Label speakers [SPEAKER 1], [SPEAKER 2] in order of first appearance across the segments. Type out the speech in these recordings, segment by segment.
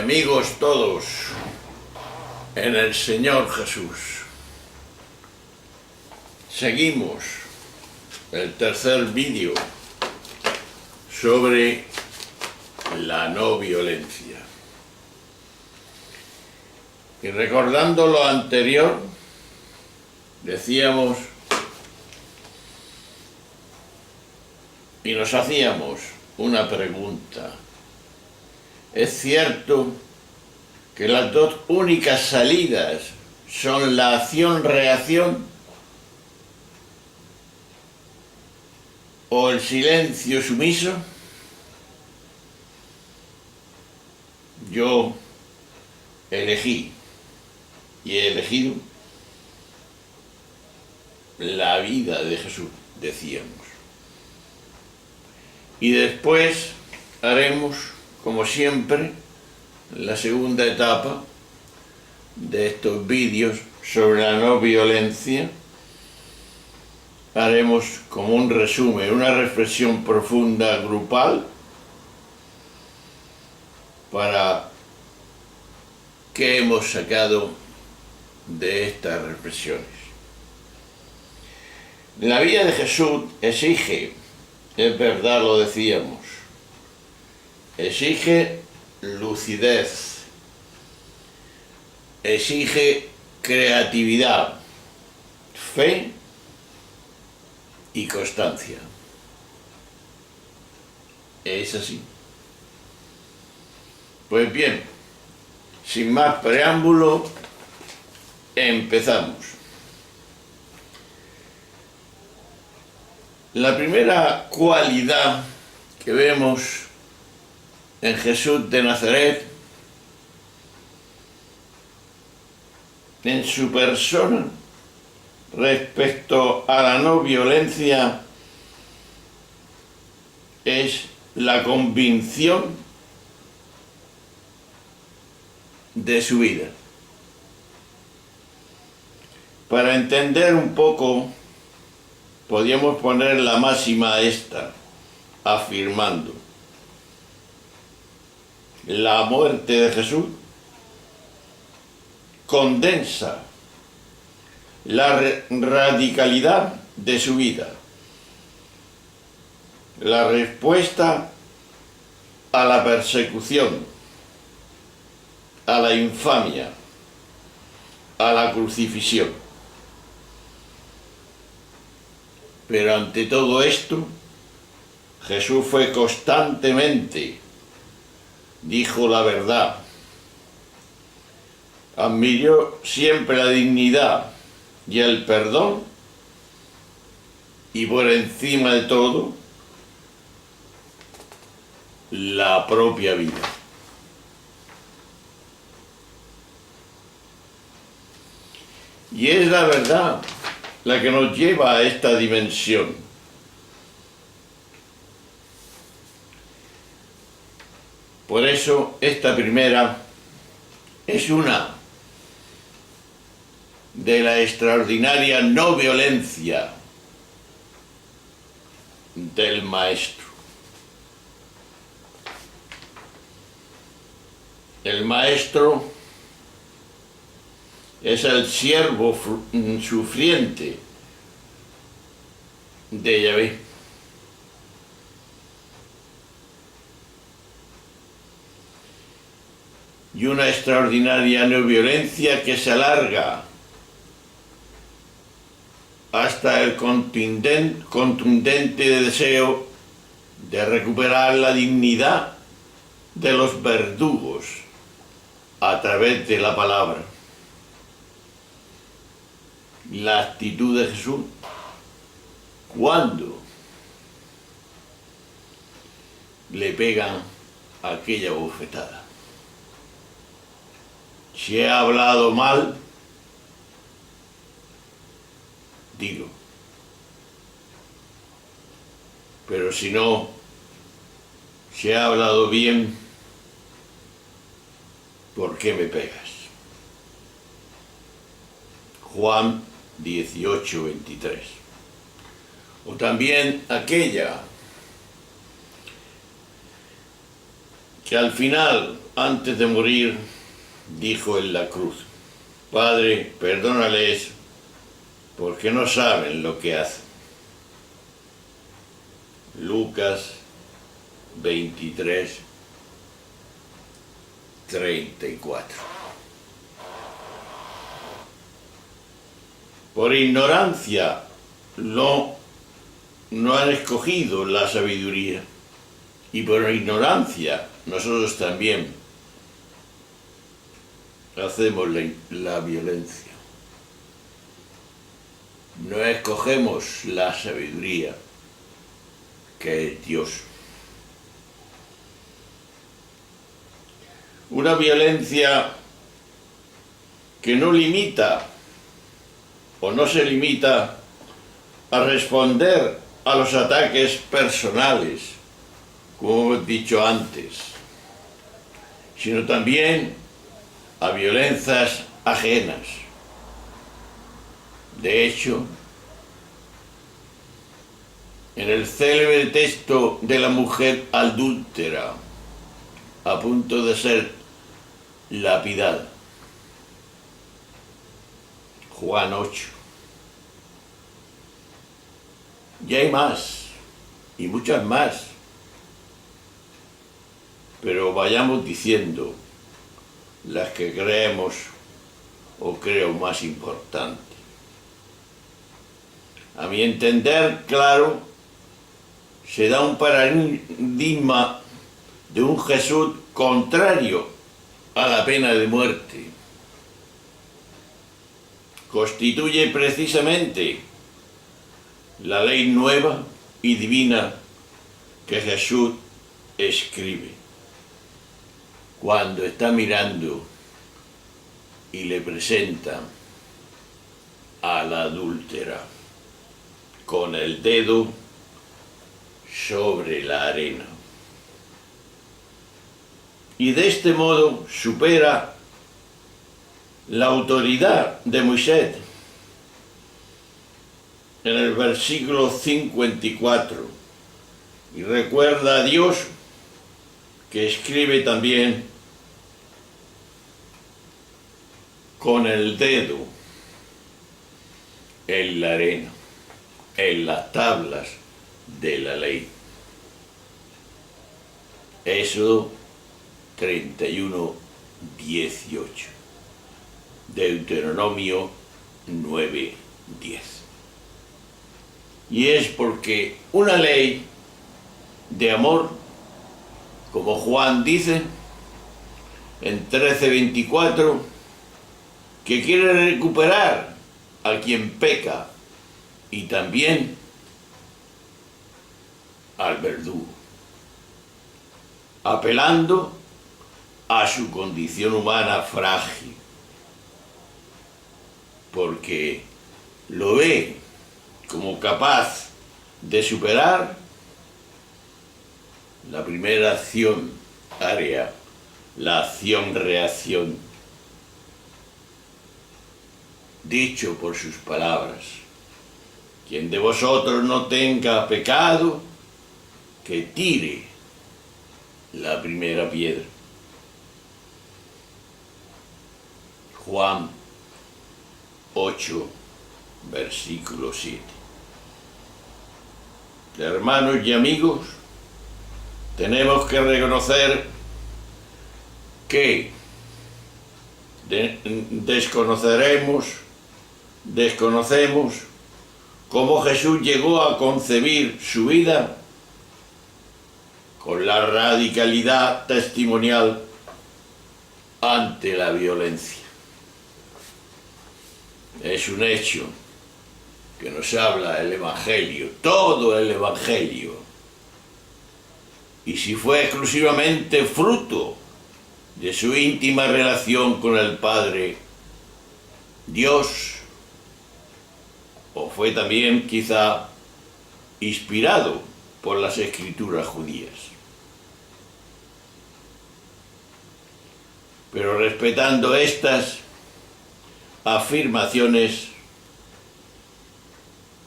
[SPEAKER 1] amigos todos en el Señor Jesús. Seguimos el tercer vídeo sobre la no violencia. Y recordando lo anterior, decíamos y nos hacíamos una pregunta. ¿Es cierto que las dos únicas salidas son la acción-reacción o el silencio sumiso? Yo elegí y he elegido la vida de Jesús, decíamos. Y después haremos, como siempre, la segunda etapa de estos vídeos sobre la no violencia. Haremos como un resumen, una reflexión profunda grupal para qué hemos sacado de estas reflexiones. La vida de Jesús exige, es verdad, lo decíamos, exige lucidez, exige creatividad, fe y constancia. Es así. Pues bien, sin más preámbulo, empezamos. La primera cualidad que vemos en Jesús de Nazaret, en su persona, respecto a la no violencia, es la convicción de su vida. Para entender un poco, podríamos poner la máxima esta, afirmando: la muerte de Jesús condensa la radicalidad de su vida, la respuesta a la persecución, a la infamia, a la crucifixión. Pero ante todo esto, Jesús fue constantemente, dijo la verdad, admirió siempre la dignidad y el perdón, y por encima de todo, la propia vida. Y es la verdad la que nos lleva a esta dimensión. Por eso esta primera es una de la extraordinaria no violencia del Maestro. El Maestro es el siervo sufriente de Yahvé. Y una extraordinaria no violencia que se alarga hasta el contundente deseo de recuperar la dignidad de los verdugos a través de la palabra. La actitud de Jesús cuando le pegan aquella bofetada. Si he hablado mal, digo. Pero si no, si he hablado bien, ¿por qué me pegas? Juan 18:23. O también aquella que al final antes de morir, dijo en la cruz: Padre, perdónales, porque no saben lo que hacen. Lucas 23, 34. Por ignorancia no han escogido la sabiduría, y por ignorancia nosotros también hacemos la violencia. No escogemos la sabiduría, que es Dios. Una violencia que no limita o no se limita a responder a los ataques personales, como hemos dicho antes, sino también a violencias ajenas. De hecho, en el célebre texto de la mujer adúltera, a punto de ser lapidada, Juan 8. Y hay más, y muchas más, pero vayamos diciendo las que creemos o creo más importantes. A mi entender, claro, se da un paradigma de un Jesús contrario a la pena de muerte. Constituye precisamente la ley nueva y divina que Jesús escribe cuando está mirando y le presenta a la adúltera con el dedo sobre la arena. Y de este modo supera la autoridad de Moisés en el versículo 54 y recuerda a Dios que escribe también con el dedo en la arena, en las tablas de la ley. Éxodo 31, 18. Deuteronomio 9, 10. Y es porque una ley de amor, como Juan dice en 13:24, que quiere recuperar a quien peca y también al verdugo, apelando a su condición humana frágil, porque lo ve como capaz de superar la primera acción área, la acción-reacción, dicho por sus palabras: quien de vosotros no tenga pecado, que tire la primera piedra. Juan 8, versículo 7. Hermanos y amigos, tenemos que reconocer que desconocemos cómo Jesús llegó a concebir su vida con la radicalidad testimonial ante la violencia. Es un hecho que nos habla el Evangelio, todo el Evangelio. Y si fue exclusivamente fruto de su íntima relación con el Padre Dios, o fue también quizá inspirado por las escrituras judías. Pero respetando estas afirmaciones,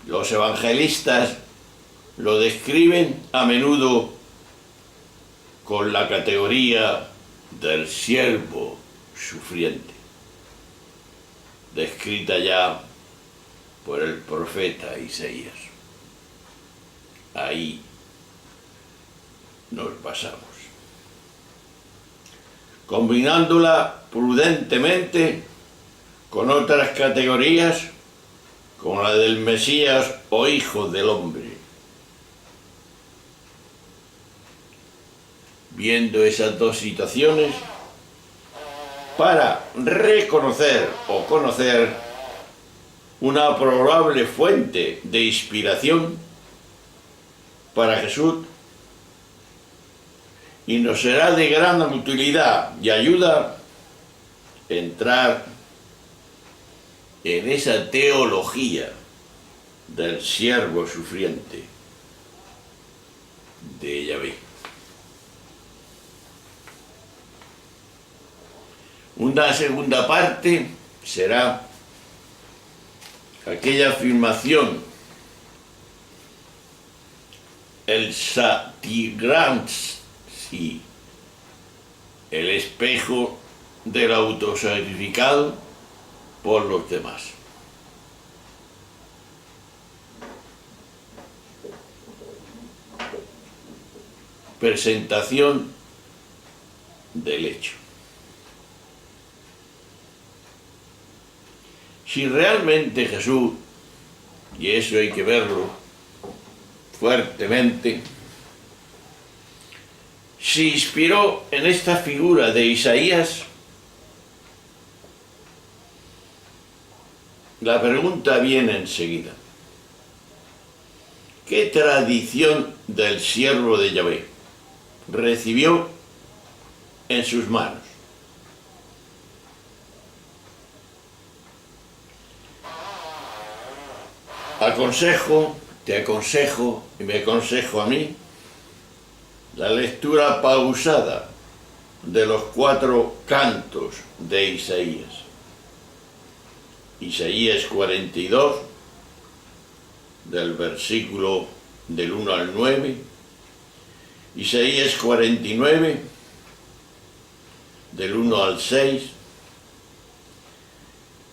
[SPEAKER 1] los evangelistas lo describen a menudo con la categoría del siervo sufriente, descrita ya por el profeta Isaías. Ahí nos basamos. Combinándola prudentemente con otras categorías, como la del Mesías o Hijo del Hombre. Viendo esas dos situaciones, para reconocer o conocer una probable fuente de inspiración para Jesús, y nos será de gran utilidad y ayuda entrar en esa teología del siervo sufriente de Yahvé. Una segunda parte será aquella afirmación, el satirransi, el espejo del autosacrificado por los demás. Presentación del hecho. Si realmente Jesús, y eso hay que verlo fuertemente, se inspiró en esta figura de Isaías, la pregunta viene enseguida. ¿Qué tradición del siervo de Yahvé recibió en sus manos? Te aconsejo y me aconsejo a mí la lectura pausada de los 4 cantos de Isaías. Isaías 42, del versículo del 1 al 9, Isaías 49, del 1 al 6,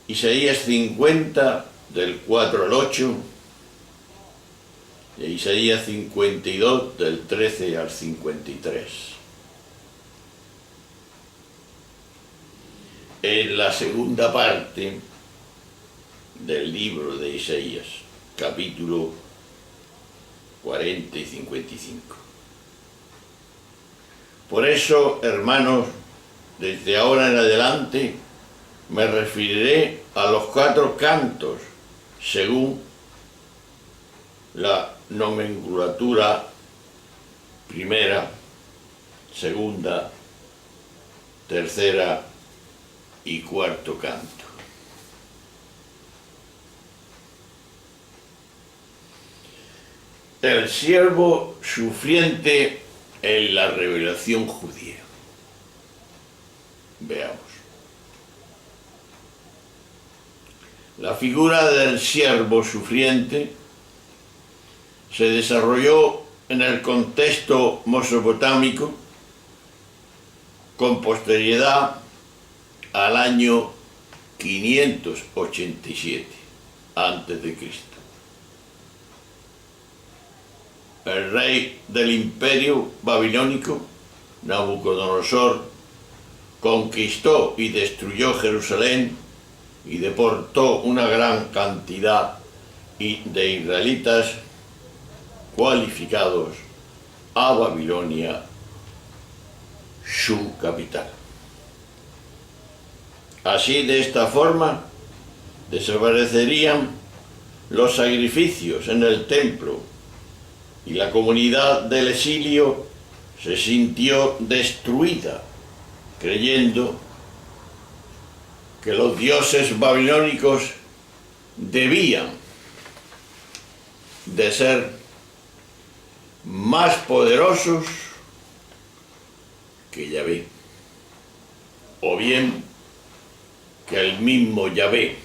[SPEAKER 1] Isaías 50, del 4 al 8, e Isaías 52, del 13 al 53. En la segunda parte del libro de Isaías, capítulo 40 y 55. Por eso, hermanos, desde ahora en adelante me referiré a los 4 cantos según la nomenclatura primera, segunda, tercera y cuarto canto. El siervo sufriente en la revelación judía. Veamos. La figura del siervo sufriente se desarrolló en el contexto mesopotámico con posterioridad al año 587 a.C. El rey del imperio babilónico, Nabucodonosor, conquistó y destruyó Jerusalén y deportó una gran cantidad de israelitas cualificados a Babilonia, su capital. Así, de esta forma, desaparecerían los sacrificios en el templo y la comunidad del exilio se sintió destruida, creyendo que los dioses babilónicos debían de ser más poderosos que Yahvé, o bien que el mismo Yahvé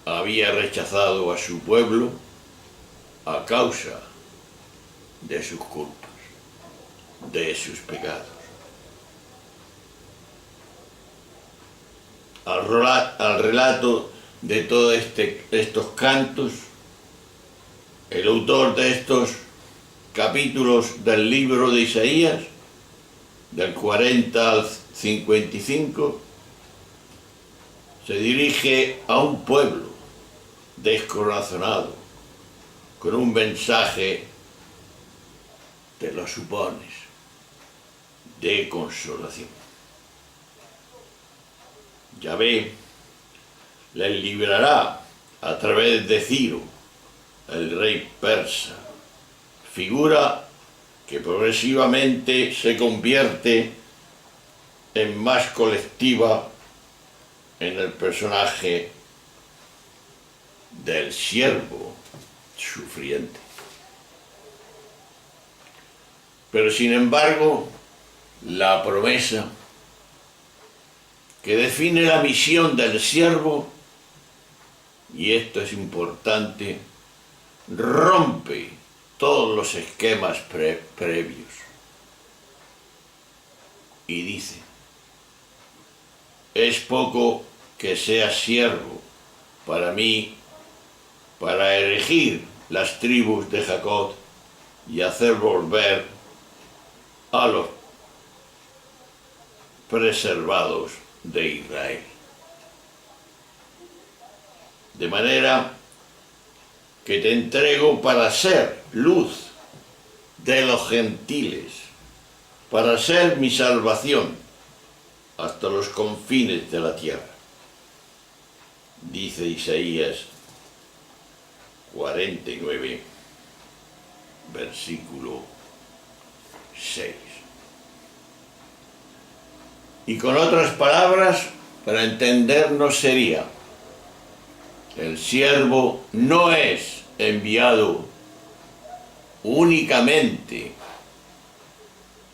[SPEAKER 1] había rechazado a su pueblo a causa de sus culpas, de sus pecados. al relato de todos estos cantos, el autor de estos capítulos del libro de Isaías, del 40 al 55, se dirige a un pueblo descorazonado con un mensaje, te lo supones, de consolación. Yahvé les librará a través de Ciro, el rey persa, figura que progresivamente se convierte en más colectiva en el personaje del siervo sufriente. Pero sin embargo, la promesa que define la misión del siervo, y esto es importante, rompe todos los esquemas previos y dice: es poco que seas siervo para mí, para elegir las tribus de Jacob y hacer volver a los preservados de Israel. De manera que te entrego para ser luz de los gentiles, para ser mi salvación hasta los confines de la tierra. Dice Isaías 49, versículo 6. Y con otras palabras, para entendernos sería: el siervo no es enviado únicamente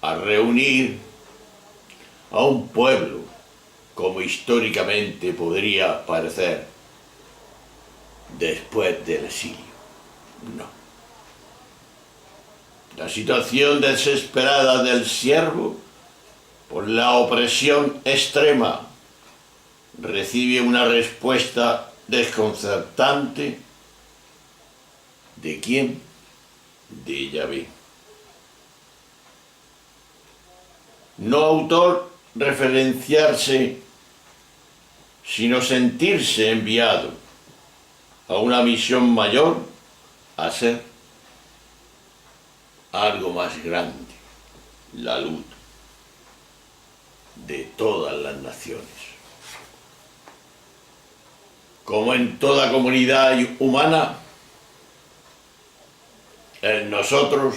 [SPEAKER 1] a reunir a un pueblo, como históricamente podría parecer después del exilio. No. La situación desesperada del siervo por la opresión extrema recibe una respuesta desconcertante. ¿De quién? De Yahvé. No autorreferenciarse, sino sentirse enviado a una misión mayor, a ser algo más grande, la luz de todas las naciones. Como en toda comunidad humana, en nosotros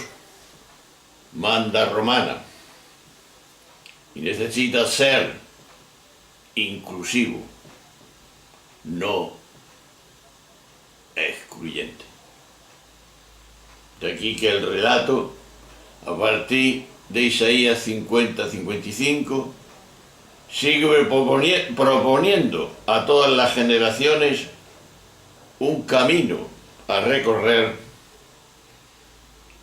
[SPEAKER 1] manda romana y necesita ser inclusivo, no excluyente. De aquí que el relato, a partir de Isaías 50-55, sigue proponiendo a todas las generaciones un camino a recorrer,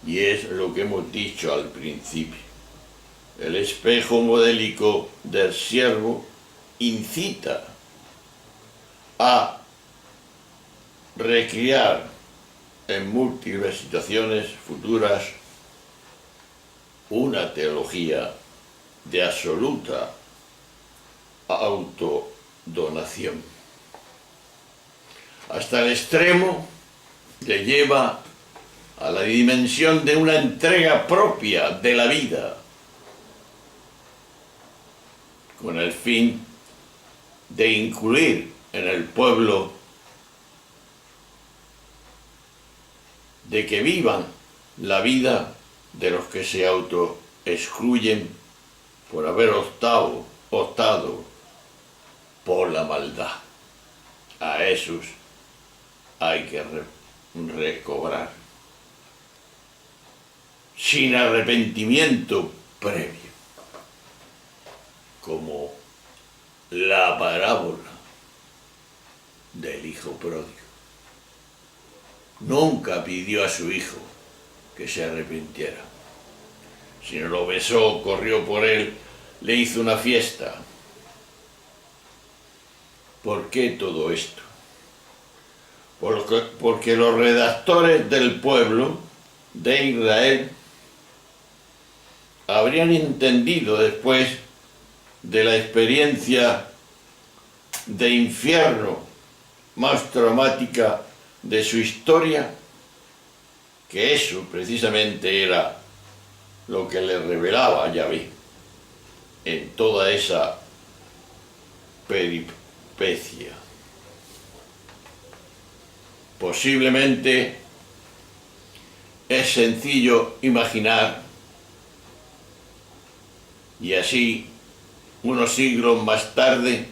[SPEAKER 1] y es lo que hemos dicho al principio. El espejo modélico del siervo incita a recrear en múltiples situaciones futuras una teología de absoluta autodonación. Hasta el extremo le lleva a la dimensión de una entrega propia de la vida, con el fin de incluir en el pueblo, de que vivan la vida de los que se autoexcluyen por haber optado por la maldad. A esos hay que recobrar, sin arrepentimiento previo, como la parábola del hijo pródigo. Nunca pidió a su hijo que se arrepintiera, sino lo besó, corrió por él, le hizo una fiesta. ¿Por qué todo esto? Porque los redactores del pueblo de Israel habrían entendido después de la experiencia de infierno más traumática de su historia, que eso precisamente era lo que le revelaba a Yahvé en toda esa peripecia. Posiblemente es sencillo imaginar, y así unos siglos más tarde,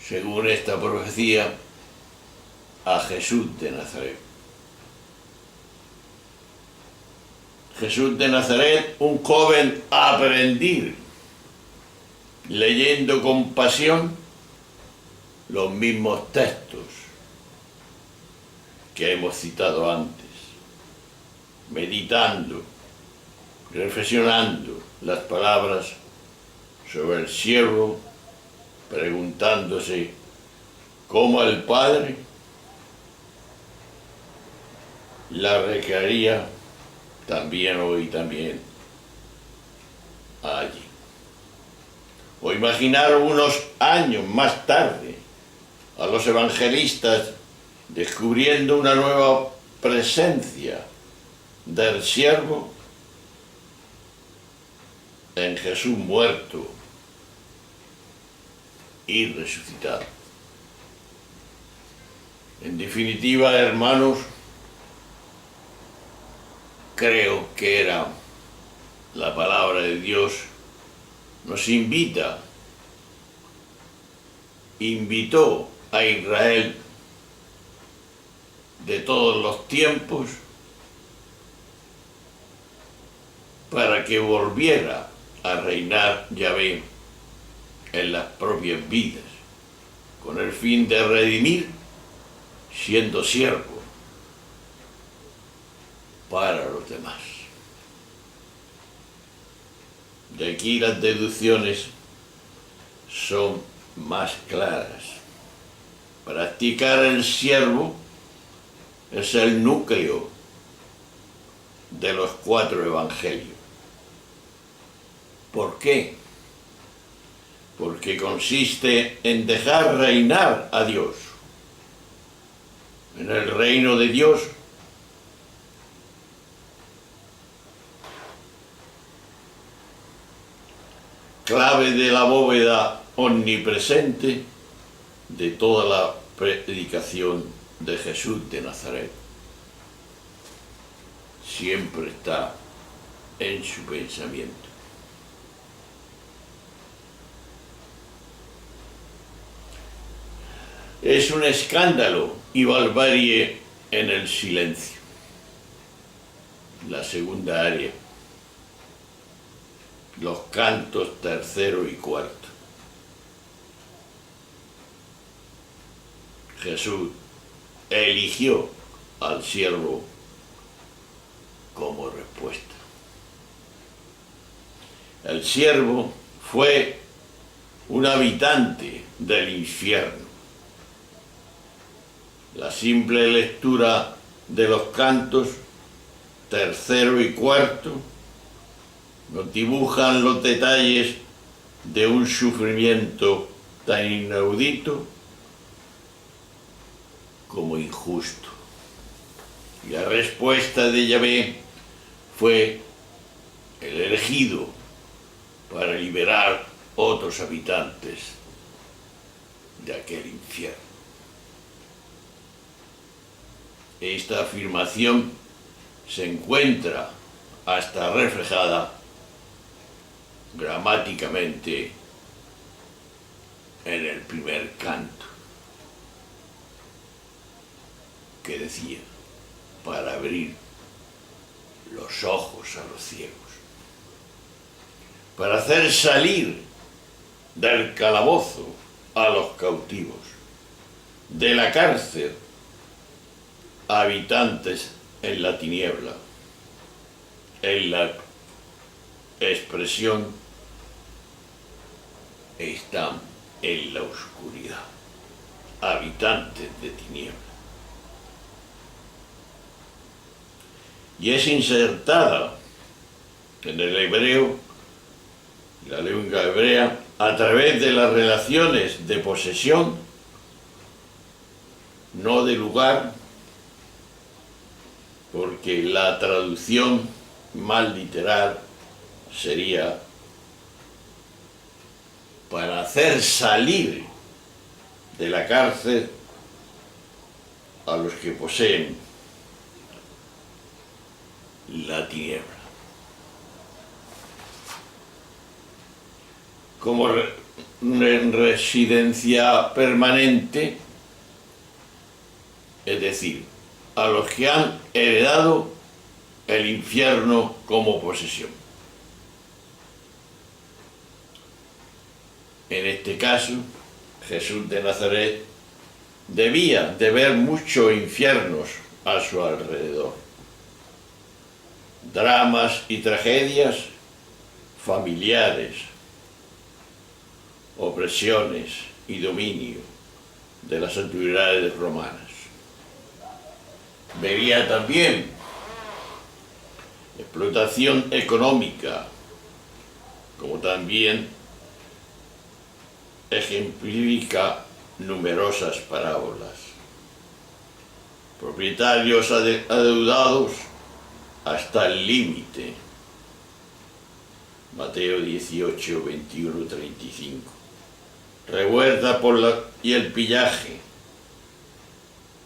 [SPEAKER 1] según esta profecía, a Jesús de Nazaret. Jesús de Nazaret, un joven aprendiz, leyendo con pasión los mismos textos que hemos citado antes, meditando, reflexionando las palabras sobre el siervo, preguntándose cómo el Padre la recrearía también hoy, también allí. O imaginar unos años más tarde a los evangelistas descubriendo una nueva presencia del siervo en Jesús muerto y resucitado. En definitiva, hermanos, creo que era la palabra de Dios, nos invitó a Israel de todos los tiempos para que volviera a reinar Yahvé en las propias vidas, con el fin de redimir siendo siervo para los demás. De aquí las deducciones son más claras. Practicar el siervo es el núcleo de los 4 evangelios. ¿Por qué? Porque consiste en dejar reinar a Dios. En el reino de Dios clave de la bóveda omnipresente de toda la predicación de Jesús de Nazaret. Siempre está en su pensamiento. Es un escándalo y barbarie en el silencio. La segunda área. Los cantos tercero y cuarto. Jesús eligió al siervo como respuesta. El siervo fue un habitante del infierno. La simple lectura de los cantos tercero y cuarto nos dibujan los detalles de un sufrimiento tan inaudito como injusto. Y la respuesta de Yahvé fue el elegido para liberar otros habitantes de aquel infierno. Esta afirmación se encuentra hasta reflejada gramáticamente en el primer canto, que decía, para abrir los ojos a los ciegos, para hacer salir del calabozo a los cautivos, de la cárcel a habitantes en la tiniebla, en la expresión están en la oscuridad, habitantes de tinieblas. Y es insertada en el hebreo, la lengua hebrea, a través de las relaciones de posesión, no de lugar, porque la traducción más literal sería para hacer salir de la cárcel a los que poseen la tiniebla. Como residencia permanente, es decir, a los que han heredado el infierno como posesión. En este caso, Jesús de Nazaret debía de ver muchos infiernos a su alrededor, dramas y tragedias familiares, opresiones y dominio de las autoridades romanas. Vería también explotación económica, como también ejemplifica numerosas parábolas. Propietarios adeudados hasta el límite. Mateo 18, 21, 35. Revuelta y el pillaje.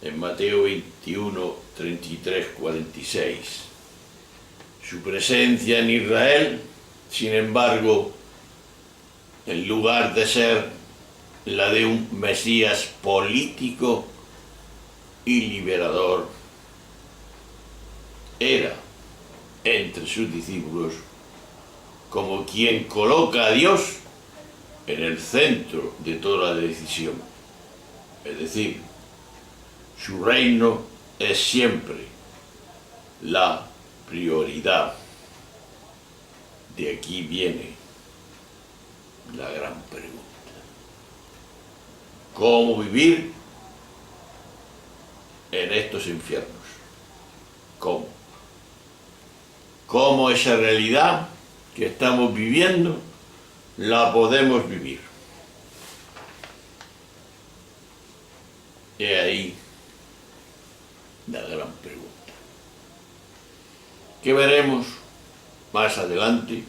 [SPEAKER 1] En Mateo 21, 33, 46. Su presencia en Israel, sin embargo, en lugar de ser la de un Mesías político y liberador, era entre sus discípulos como quien coloca a Dios en el centro de toda la decisión. Es decir, su reino es siempre la prioridad. De aquí viene la gran pregunta. ¿Cómo vivir en estos infiernos? ¿Cómo? ¿Cómo esa realidad que estamos viviendo la podemos vivir? Y ahí la gran pregunta, que veremos más adelante.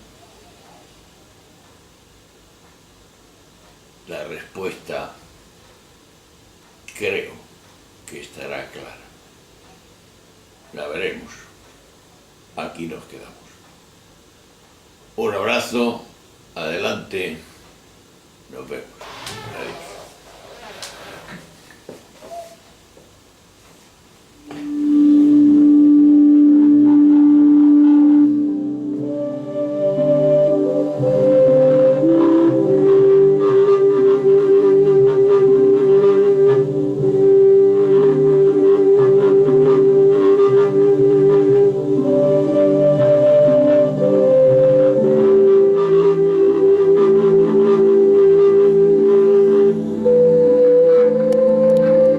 [SPEAKER 1] La respuesta creo que estará clara. La veremos. Aquí nos quedamos. Un abrazo, adelante, nos vemos.